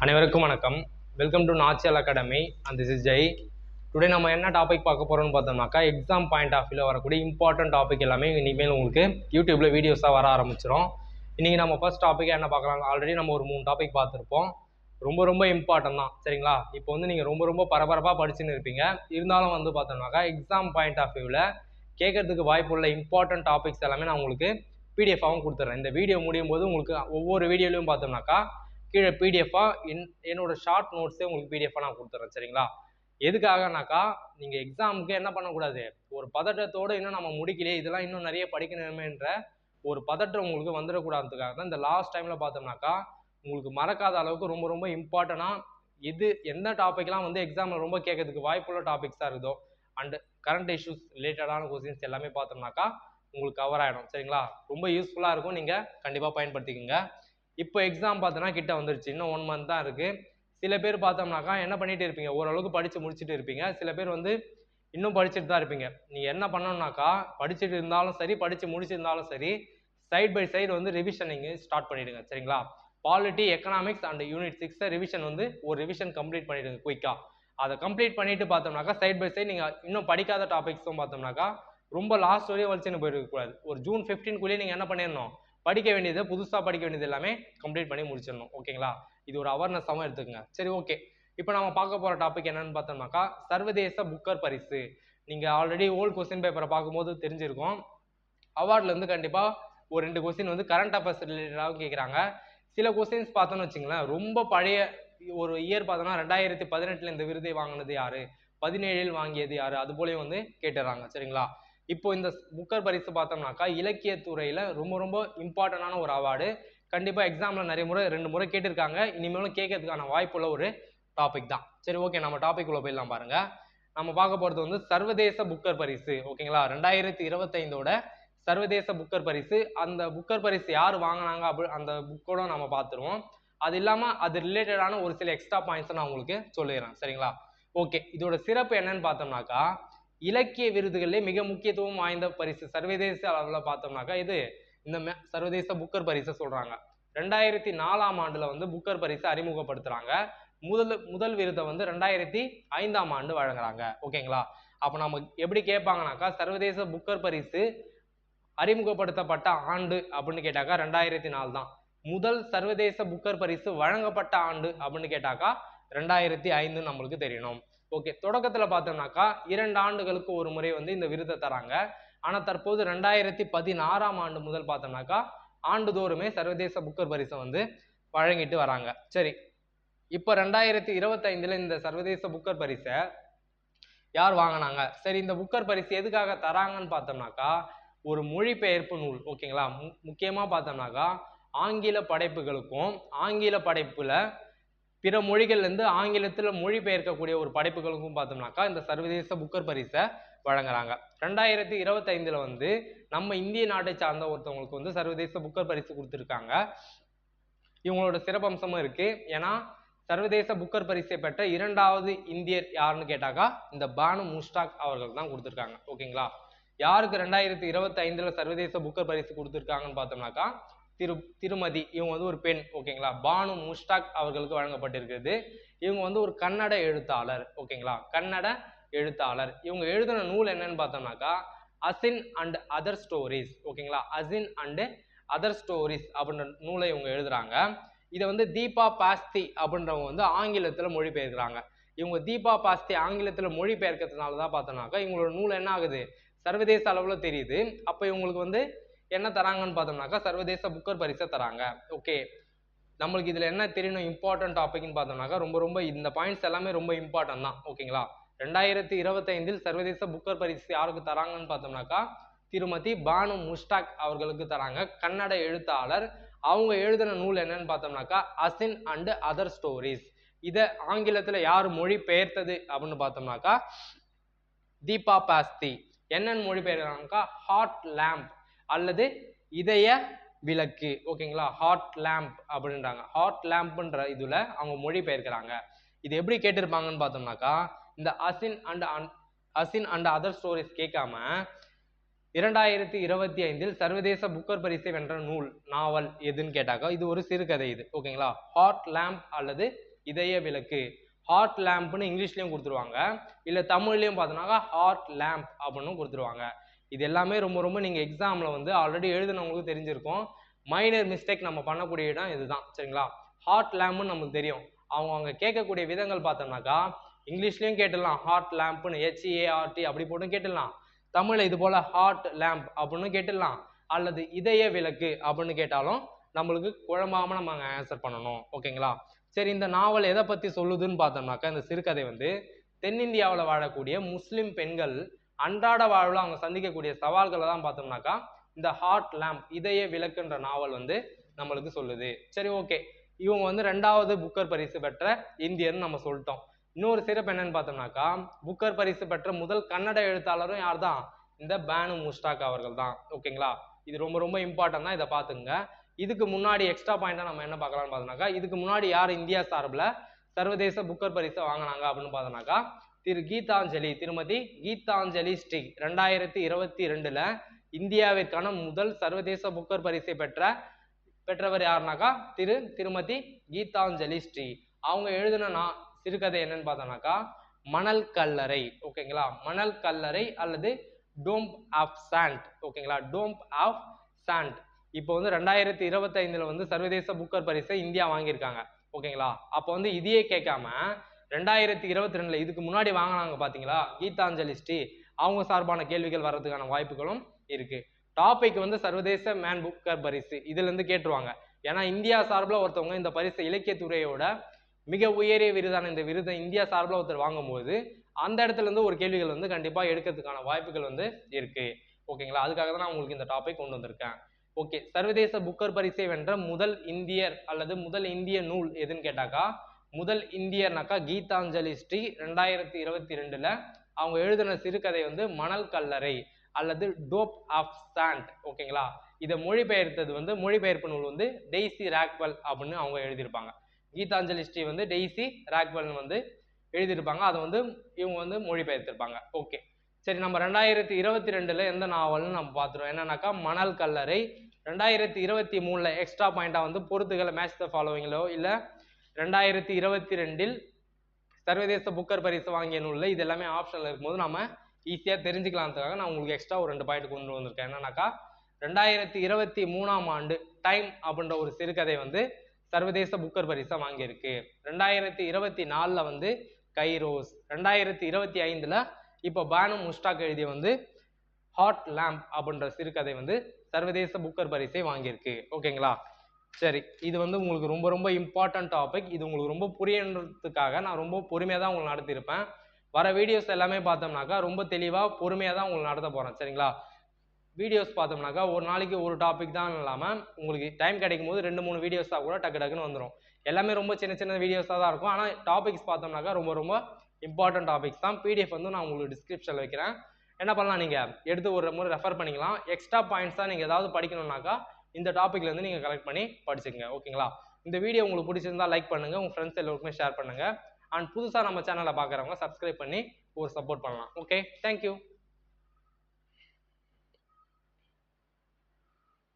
அனைவருக்கும் வணக்கம். Welcome to Nachiyal academy and this is Jai. Today நம்ம என்ன டாபிக் பார்க்க போகிறோம்னு பார்த்தோம்னாக்கா எக்ஸாம் பாயிண்ட் ஆஃப் வியூவில் வரக்கூடிய இம்பார்ட்டன்ட் டாபிக் எல்லாமே இனிமேல் உங்களுக்கு யூடியூப்பில் வீடியோஸாக வர ஆரம்பிச்சிடும். இன்றைக்கி நம்ம ஃபர்ஸ்ட் டாப்பிக்காக என்ன பார்க்கலாம், ஆல்ரெடி நம்ம ஒரு 3 டாபிக் பார்த்துருப்போம். ரொம்ப இம்பார்ட்டன்ட் தான், சரிங்களா? இப்போ வந்து நீங்கள் ரொம்ப பரபரப்பாக படிச்சுன்னு இருப்பீங்க. இருந்தாலும் வந்து பார்த்தோம்னாக்கா எக்ஸாம் பாயிண்ட் ஆஃப் வியூவில் கேட்கறதுக்கு வாய்ப்புள்ள இம்பார்ட்டன்ட் டாபிக்ஸ் எல்லாமே நான் உங்களுக்கு பிடிஎஃபாகவும் கொடுத்துட்றேன். இந்த வீடியோ முடியும் போது உங்களுக்கு ஒவ்வொரு வீடியோலையும் பார்த்தோம்னாக்கா கீழே பிடிஎஃபாக என்னோட ஷார்ட் நோட்ஸே உங்களுக்கு பிடிஎஃபாக நான் கொடுத்துட்றேன், சரிங்களா? எதுக்காகனாக்கா நீங்கள் எக்ஸாமுக்கு என்ன பண்ணக்கூடாது, ஒரு பதட்டத்தோடு இன்னும் நம்ம முடிக்கலையே, இதெல்லாம் இன்னும் நிறைய படிக்கணுமேன்ற ஒரு பதட்டம் உங்களுக்கு வந்துடக்கூடாதுக்காக தான் இந்த லாஸ்ட் டைமில் பார்த்தோம்னாக்கா உங்களுக்கு மறக்காத அளவுக்கு ரொம்ப இம்பார்ட்டண்டாக இது எந்த டாப்பிக்லாம் வந்து எக்ஸாமில் ரொம்ப கேட்கறதுக்கு வாய்ப்புள்ள டாபிக்ஸாக இருக்குதோ அண்ட் கரண்ட் இஷ்யூஸ் ரிலேட்டடான கொஸ்டின்ஸ் எல்லாமே பார்த்தோம்னாக்கா உங்களுக்கு கவர் ஆகிடும், சரிங்களா? ரொம்ப யூஸ்ஃபுல்லாக இருக்கும், நீங்கள் கண்டிப்பாக பயன்படுத்திக்கோங்க. இப்போ எக்ஸாம் பார்த்தோன்னா கிட்ட வந்துருச்சு, இன்னும் 1 மந்த் தான் இருக்குது. சில பேர் பார்த்தோம்னாக்கா என்ன பண்ணிட்டு இருப்பீங்க, ஓரளவுக்கு படித்து முடிச்சுட்டு இருப்பீங்க. சில பேர் வந்து இன்னும் படிச்சுட்டு தான் இருப்பீங்க. நீங்கள் என்ன பண்ணணும்னாக்கா படிச்சுட்டு இருந்தாலும் சரி, படித்து முடிச்சிருந்தாலும் சரி, சைட் பை சைடு வந்து ரிவிஷன் நீங்கள் ஸ்டார்ட் பண்ணிவிடுங்க, சரிங்களா? Polity, economics and unit 6 revision வந்து ஒரு ரிவிஷன் கம்ப்ளீட் பண்ணிவிடுங்க குயிக்காக. அதை கம்ப்ளீட் பண்ணிட்டு பார்த்தோம்னாக்கா சைட் பை சைடு நீங்கள் இன்னும் படிக்காத டாபிக்ஸும் பார்த்தோம்னாக்கா ரொம்ப லாஸ்ட் வரையும் வச்சுன்னு போயிருக்கக்கூடாது. ஒரு ஜூன் 15க்குள்ளேயே நீங்கள் என்ன பண்ணிடணும், படிக்க வேண்டியது புதுசாக படிக்க வேண்டியது எல்லாமே கம்ப்ளீட் பண்ணி முடிச்சிடணும், ஓகேங்களா? இது ஒரு அவேர்னஸாகவும் எடுத்துக்கங்க. சரி, ஓகே. இப்போ நம்ம பார்க்க போகிற டாபிக் என்னன்னு பார்த்தோம்னாக்கா சர்வதேச புக்கர் பரிசு. நீங்கள் ஆல்ரெடி ஓல்டு கொஸ்டின் பேப்பரை பார்க்கும்போது தெரிஞ்சிருக்கும். அவார்ட்லேருந்து கண்டிப்பாக ஒரு 2 கொஸ்டின் வந்து கரண்ட் அஃபேர்ஸ் ரிலேட்டடாகவும் கேட்குறாங்க. சில கொஸ்டின்ஸ் பார்த்தோன்னு வச்சுங்களேன், ரொம்ப பழைய ஒரு இயர் பார்த்தோன்னா 2018 இந்த விருதை வாங்கினது யாரு, 17 வாங்கியது யாரு, அது போலயும் வந்து கேட்டுறாங்க, சரிங்களா? இப்போ இந்த புக்கர் பரிசு பார்த்தோம்னாக்கா இலக்கியத்துறையில் ரொம்ப இம்பார்ட்டண்டான ஒரு அவார்டு. கண்டிப்பாக எக்ஸாமில் நிறைய முறை 2 முறை கேட்டிருக்காங்க, இனிமேலும் கேட்கறதுக்கான வாய்ப்புள்ள ஒரு டாபிக் தான். சரி, ஓகே, நம்ம டாபிக் உள்ள போயிடலாம். பாருங்க, நம்ம பார்க்க போகிறது வந்து சர்வதேச புக்கர் பரிசு, ஓகேங்களா? 2025ஓட சர்வதேச புக்கர் பரிசு. அந்த புக்கர் பரிசு யார் வாங்கினாங்க அந்த புக்கோட நம்ம பார்த்துருவோம். அது இல்லாமல் அது ரிலேட்டடான ஒரு சில எக்ஸ்ட்ரா பாயிண்ட்ஸை நான் உங்களுக்கு சொல்லிடுறேன், சரிங்களா? ஓகே, இதோட சிறப்பு என்னன்னு பார்த்தோம்னாக்கா இலக்கிய விருதுகளிலே மிக முக்கியத்துவம் வாய்ந்த பரிசு. சர்வதேச அளவில் பார்த்தோம்னாக்கா இது இந்த சர்வதேச புக்கர் பரிசை சொல்றாங்க. 2004ஆம் ஆண்டுல வந்து புக்கர் பரிசை அறிமுகப்படுத்துறாங்க. முதல் விருதை வந்து 2005ஆம் ஆண்டு வழங்குறாங்க, ஓகேங்களா? அப்போ நம்ம எப்படி கேட்பாங்கனாக்கா சர்வதேச புக்கர் பரிசு அறிமுகப்படுத்தப்பட்ட ஆண்டு அப்படின்னு கேட்டாக்கா 2004 தான். முதல் சர்வதேச புக்கர் பரிசு வழங்கப்பட்ட ஆண்டு அப்படின்னு கேட்டாக்கா 2005 நம்மளுக்கு தெரியணும். ஓகே, தொடக்கத்தில் பார்த்தோம்னாக்கா 2 ஆண்டுகளுக்கு ஒரு முறை வந்து இந்த விருதை தராங்க. ஆனால் தற்போது 2016ஆம் ஆண்டு முதல் பார்த்தோம்னாக்கா ஆண்டுதோறுமே சர்வதேச புக்கர் பரிசை வந்து வழங்கிட்டு வராங்க. சரி, இப்போ 2025 இந்த சர்வதேச புக்கர் பரிசை யார் வாங்கினாங்க? சரி, இந்த புக்கர் பரிசு எதுக்காக தராங்கன்னு பார்த்தோம்னாக்கா ஒரு மொழிபெயர்ப்பு நூல், ஓகேங்களா? முக்கியமாக பார்த்தோம்னாக்கா ஆங்கில படைப்புகளுக்கும் ஆங்கில படைப்புல பிற மொழிகள்லேருந்து ஆங்கிலத்தில் மொழிபெயர்க்கக்கூடிய ஒரு படைப்புகளுக்கும் பார்த்தோம்னாக்கா இந்த சர்வதேச புக்கர் பரிசை வழங்குறாங்க. 2025 வந்து நம்ம இந்திய நாட்டை சார்ந்த ஒருத்தவங்களுக்கு வந்து சர்வதேச புக்கர் பரிசு கொடுத்துருக்காங்க. இவங்களோட சிறப்பம்சமும் இருக்கு. ஏன்னா சர்வதேச புக்கர் பரிசை பெற்ற 2வது இந்தியர் யாருன்னு கேட்டாக்கா இந்த பானு முஷ்டாக் அவர்கள் தான் கொடுத்துருக்காங்க, ஓகேங்களா? யாருக்கு 2025 சர்வதேச புக்கர் பரிசு கொடுத்துருக்காங்கன்னு பார்த்தோம்னாக்கா திருமதி, இவங்க வந்து ஒரு பெண், ஓகேங்களா? பானு முஷ்டாக் அவர்களுக்கு வழங்கப்பட்டிருக்கிறது. இவங்க வந்து ஒரு கன்னட எழுத்தாளர், ஓகேங்களா? கன்னட எழுத்தாளர். இவங்க எழுதின நூல் என்னன்னு பார்த்தோம்னாக்கா அசின் அண்ட் அதர் ஸ்டோரிஸ், ஓகேங்களா? அசின் அண்ட் அதர் ஸ்டோரிஸ் அப்படின்ற நூலை இவங்க எழுதுறாங்க. இதை வந்து தீபா பாஸ்தி அப்படின்றவங்க வந்து ஆங்கிலத்தில் மொழிபெயர்க்கிறாங்க. இவங்க தீபா பாஸ்தி ஆங்கிலத்தில் மொழிபெயர்க்கிறதுனால தான் பார்த்தோம்னாக்கா இவங்களோட நூல் என்ன ஆகுது, சர்வதேச அளவில் தெரியுது. அப்போ இவங்களுக்கு வந்து என்ன தராங்கன்னு பார்த்தோம்னாக்கா சர்வதேச புக்கர் பரிசை தராங்க. ஓகே, நம்மளுக்கு இதில் என்ன தெரியணும் இம்பார்ட்டன்ட் டாபிக்னு பார்த்தோம்னாக்கா ரொம்ப இந்த பாயிண்ட்ஸ் எல்லாமே ரொம்ப இம்பார்ட்டன்ட் தான், ஓகேங்களா? 2025 சர்வதேச புக்கர் பரிசு யாருக்கு தராங்கன்னு பார்த்தோம்னாக்கா திருமதி பானு முஷ்டாக் அவர்களுக்கு தராங்க, கன்னட எழுத்தாளர். அவங்க எழுதின நூல் என்னன்னு பார்த்தோம்னாக்கா அசின் அண்ட் அதர் ஸ்டோரிஸ். இதை ஆங்கிலத்தில் யார் மொழி பெயர்த்தது அப்படின்னு பார்த்தோம்னாக்கா தீபா பாஸ்தி. என்னன்னு மொழி பெயர்க்கிறாங்கக்கா ஹார்ட் லேம்ப் அல்லது இதய விளக்கு, ஓகேங்களா? ஹார்ட் லேம்ப் அப்படின்றாங்க. ஹார்ட் லேம்ப்ன்ற இதுல அவங்க மொழி பெயர்க்கிறாங்க. இது எப்படி கேட்டிருப்பாங்கன்னு பார்த்தோம்னாக்கா இந்த அசின் அண்ட் அதர் ஸ்டோரிஸ் கேட்காம 2025 சர்வதேச புக்கர் பரிசை வென்ற நாவல் எதுன்னு கேட்டாக்கா இது ஒரு சிறுகதை இது. ஓகேங்களா? ஹார்ட் லேம்ப் அல்லது இதய விளக்கு. ஹார்ட் லேம்ப்னு இங்கிலீஷ்லயும் கொடுத்துருவாங்க, இல்ல தமிழ்லயும் பார்த்தோம்னாக்கா ஹார்ட் லேம்ப் அப்படின்னு கொடுத்துருவாங்க. இது எல்லாமே ரொம்ப ரொம்ப நீங்க எக்ஸாம்ல வந்து ஆல்ரெடி எழுதுனவங்களுக்கு தெரிஞ்சிருக்கும். மைனர் மிஸ்டேக் நம்ம பண்ணக்கூடிய இடம் இதுதான். சரிங்களா? ஹார்ட் லேம்ப்னு நமக்கு தெரியும். அவங்க கேட்கக்கூடிய விதங்கள் பார்த்தோம்னாக்கா இங்கிலீஷ்லயும் கேட்டுடலாம், ஹார்ட் லேம்ப்னு HEART அப்படி போட்டு கேட்டுடலாம். தமிழ்ல இது போல ஹார்ட் லேம்ப் அப்படின்னு கேட்டுடலாம், அல்லது இதய விளக்கு அப்படின்னு கேட்டாலும் நம்மளுக்கு குழம்பாம நம்ம ஆன்சர் பண்ணணும். ஓகேங்களா? சரி, இந்த நாவல் எதை பத்தி சொல்லுதுன்னு பார்த்தோம்னாக்கா இந்த சிறுகதை வந்து தென்னிந்தியாவில் வாழக்கூடிய முஸ்லிம் பெண்கள் அன்றாட வாழ்வில் அவங்க சந்திக்கக்கூடிய சவால்களை தான் பார்த்தோம்னாக்கா இந்த ஹார்ட் லேம்ப் இதய விளக்குன்ற நாவல் வந்து நம்மளுக்கு சொல்லுது. சரி, ஓகே. இவங்க வந்து 2வது புக்கர் பரிசு பெற்ற இந்தியர்னு நம்ம சொல்லிட்டோம். இன்னொரு சிறப்பு என்னன்னு பார்த்தோம்னாக்கா புக்கர் பரிசு பெற்ற முதல் கன்னட எழுத்தாளரும் யார் தான்? இந்த பானு முஸ்தாக் அவர்கள் தான். ஓகேங்களா? இது ரொம்ப ரொம்ப இம்பார்ட்டன்ட் தான், இதை பார்த்துங்க. இதுக்கு முன்னாடி எக்ஸ்ட்ரா பாயிண்டா நம்ம என்ன பார்க்கலாம்னு பார்த்தோம்னாக்கா இதுக்கு முன்னாடி யார் இந்தியா சார்பில் சர்வதேச புக்கர் பரிசை வாங்கினாங்க அப்படின்னு பார்த்தோம்னாக்கா திருமதி கீதாஞ்சலி ஸ்ரீ 2022 இந்தியாவிற்கான முதல் சர்வதேச புக்கர் பரிசை பெற்றவர் யாருனாக்கா திருமதி கீதாஞ்சலி ஸ்ரீ. அவங்க எழுதின சிறுகதை என்னன்னு பார்த்தோம்னாக்கா மணல் கல்லறை. ஓகேங்களா? மணல் கல்லறை அல்லது டோம்ப் ஆஃப் சாண்ட். ஓகேங்களா? Tomb of sand. இப்போ வந்து 2025 வந்து சர்வதேச புக்கர் பரிசை இந்தியா வாங்கியிருக்காங்க. ஓகேங்களா? அப்போ வந்து இதையே கேட்காம 2022 இதுக்கு முன்னாடி வாங்கினாங்க பாத்தீங்களா கீதாஞ்சலி ஸ்ரீ, அவங்க சார்பான கேள்விகள் வர்றதுக்கான வாய்ப்புகளும் இருக்கு. டாபிக் வந்து சர்வதேச மேன் புக்கர் பரிசு இதுல இருந்து கேட்டுருவாங்க. ஏன்னா இந்தியா சார்பில் ஒருத்தவங்க இந்த பரிசு இலக்கியத்துறையோட மிக உயரிய விருதான இந்த விருதை இந்தியா சார்பில் ஒருத்தர் வாங்கும்போது அந்த இடத்துல இருந்து ஒரு கேள்விகள் வந்து கண்டிப்பா எடுக்கிறதுக்கான வாய்ப்புகள் வந்து இருக்கு. ஓகேங்களா? அதுக்காக தான் நான் உங்களுக்கு இந்த டாபிக் கொண்டு வந்திருக்கேன். ஓகே, சர்வதேச புக்கர் பரிசை வென்ற முதல் இந்தியர் அல்லது முதல் இந்திய நூல் எதுன்னு கேட்டாக்கா முதல் இந்தியர்னாக்கா கீதாஞ்சலி ஸ்ரீ 2022 அவங்க எழுதின சிறுகதை வந்து மணல் கல்லறை அல்லது டோப் ஆஃப் சாண்ட். ஓகேங்களா? இதை மொழிபெயர்த்தது வந்து மொழிபெயர்ப்பு நூல் வந்து டெய்சி ராக்வெல் அப்படின்னு அவங்க எழுதியிருப்பாங்க. கீதாஞ்சலி ஸ்ரீ வந்து டெய்சி ராக்வெல் வந்து எழுதியிருப்பாங்க, அதை வந்து இவங்க வந்து மொழிபெயர்த்திருப்பாங்க. ஓகே, சரி. நம்ம 2022 எந்த நாவல்னு நம்ம பார்த்துருவோம். என்னன்னாக்கா மணல் கல்லறை. 2023 எக்ஸ்ட்ரா பாயிண்டா வந்து பொறுத்துகளை மேட்ச் த ஃபாலோவிங்களோ இல்ல 2022 சர்வதேச புக்கர் பரிசு வாங்கிய நூல்ல இது எல்லாமே ஆப்ஷன்ல இருக்கும்போது நம்ம ஈஸியா தெரிஞ்சுக்கலாம்ன்றதுக்காக நான் உங்களுக்கு எக்ஸ்ட்ரா ஒரு 2 பாயிண்ட் கொண்டு வந்திருக்கேன். என்னன்னாக்கா 2023 டைம் அப்படின்ற ஒரு சிறுகதை வந்து சர்வதேச புக்கர் பரிசை வாங்கியிருக்கு. 2024 வந்து கைரோஸ். 2025 இப்போ பானு முஸ்தாக் எழுதிய வந்து ஹார்ட் லேம்ப் அப்படின்ற சிறுகதை வந்து சர்வதேச புக்கர் பரிசை வாங்கியிருக்கு. ஓகேங்களா? சரி, இது வந்து உங்களுக்கு ரொம்ப ரொம்ப இம்பார்ட்டன்ட் டாபிக். இது உங்களுக்கு ரொம்ப புரியன்றதுக்காக நான் ரொம்ப பொறுமையாக தான் உங்களுக்கு நடத்தியிருப்பேன். வர வீடியோஸ் எல்லாமே பார்த்தோம்னாக்கா ரொம்ப தெளிவாக பொறுமையாக தான் உங்களுக்கு நடத்த போகிறேன். சரிங்களா? வீடியோஸ் பார்த்தோம்னாக்கா ஒரு நாளைக்கு ஒரு டாபிக் தான் இல்லாமல் உங்களுக்கு டைம் கிடைக்கும் போது 2-3 வீடியோஸாக கூட டக்குன்னு வந்துடும். எல்லாமே ரொம்ப சின்ன சின்ன வீடியோஸாக தான் இருக்கும். ஆனால் டாபிக்ஸ் பார்த்தோம்னாக்கா ரொம்ப ரொம்ப இம்பார்ட்டன்ட் டாபிக்ஸ் தான். பிடிஎஃப் வந்து நான் உங்களுக்கு டிஸ்கிரிப்ஷனில் வைக்கிறேன். என்ன பண்ணலாம், நீங்கள் எடுத்து ஒரு முறை ரெஃபர் பண்ணிக்கலாம். எக்ஸ்ட்ரா பாயிண்ட்ஸாக நீங்கள் ஏதாவது படிக்கணும்னாக்கா இந்த டாபிக்லேருந்து நீங்கள் கலெக்ட் பண்ணி படிச்சுங்க. ஓகேங்களா? இந்த வீடியோ உங்களுக்கு பிடிச்சிருந்தா லைக் பண்ணுங்கள், உங்கள் ஃப்ரெண்ட்ஸ் எல்லாருக்குமே ஷேர் பண்ணுங்கள். அண்ட் புதுசாக நம்ம சேனலை பார்க்குறவங்க சப்ஸ்கிரைப் பண்ணி ஒரு சப்போர்ட் பண்ணலாம். Okay, thank you.